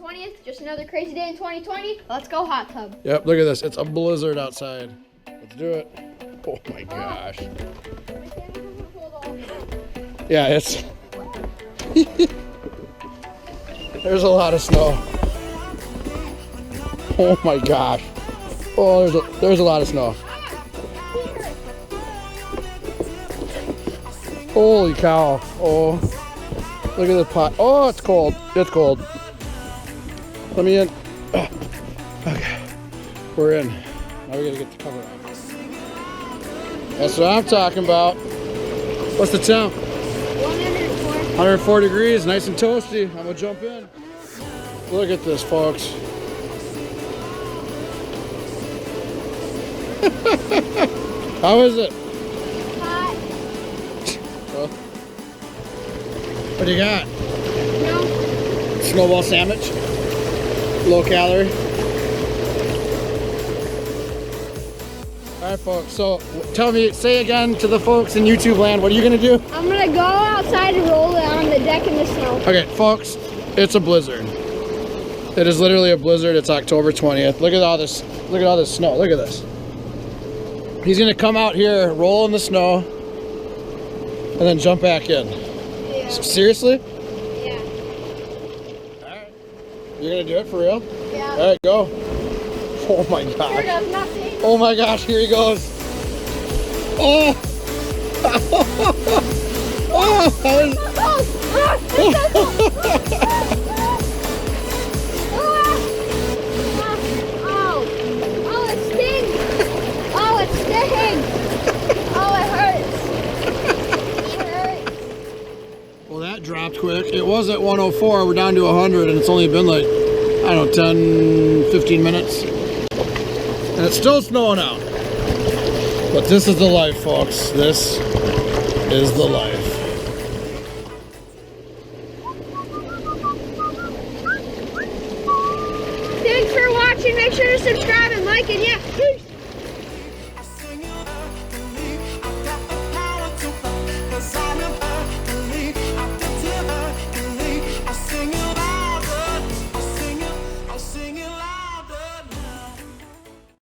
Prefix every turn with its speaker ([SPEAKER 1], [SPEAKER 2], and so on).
[SPEAKER 1] 20th, just another crazy day in 2020. Let's go hot tub.
[SPEAKER 2] Yep, look at this. It's a blizzard outside. Let's do it. Oh my gosh. Yeah, it's... There's a lot of snow. Oh my gosh. Oh, there's a lot of snow. Holy cow. Oh, look at this pot. Oh, it's cold. It's cold. Let me in. Okay, we're in. Now we gotta get the cover on. That's what I'm talking about. What's the temp?
[SPEAKER 1] 104.
[SPEAKER 2] 104 degrees, nice and toasty. I'm gonna jump in. Look at this, folks. How is it?
[SPEAKER 1] Hot.
[SPEAKER 2] Well, what do you got?
[SPEAKER 1] No.
[SPEAKER 2] Snowball sandwich. Low calorie. All right, folks. So tell me, say again to the folks in YouTube land, what are you gonna do?
[SPEAKER 1] I'm gonna go outside and roll it on the deck in the snow.
[SPEAKER 2] Okay, folks, it's a blizzard. It is literally a blizzard. It's October 20th. Look at all this. Look at all this snow. Look at this. He's gonna come out here, roll in the snow, and then jump back in.
[SPEAKER 1] Yeah.
[SPEAKER 2] Seriously?
[SPEAKER 1] Yeah.
[SPEAKER 2] All right. You're gonna do it for real?
[SPEAKER 1] Yeah.
[SPEAKER 2] All right, go. Oh my gosh.
[SPEAKER 1] Sure does nothing.
[SPEAKER 2] Oh my gosh, here he goes. Oh! Oh! That was...
[SPEAKER 1] Oh, it stings. Oh, it stings. Oh, it hurts. It hurts.
[SPEAKER 2] Well, that dropped quick. It was at 104. We're down to 100, and it's only been like, I don't know, 10, 15 minutes. And it's still snowing out. But this is the life, folks. This is the life.
[SPEAKER 1] Thanks for watching. Make sure to subscribe and like, and yeah.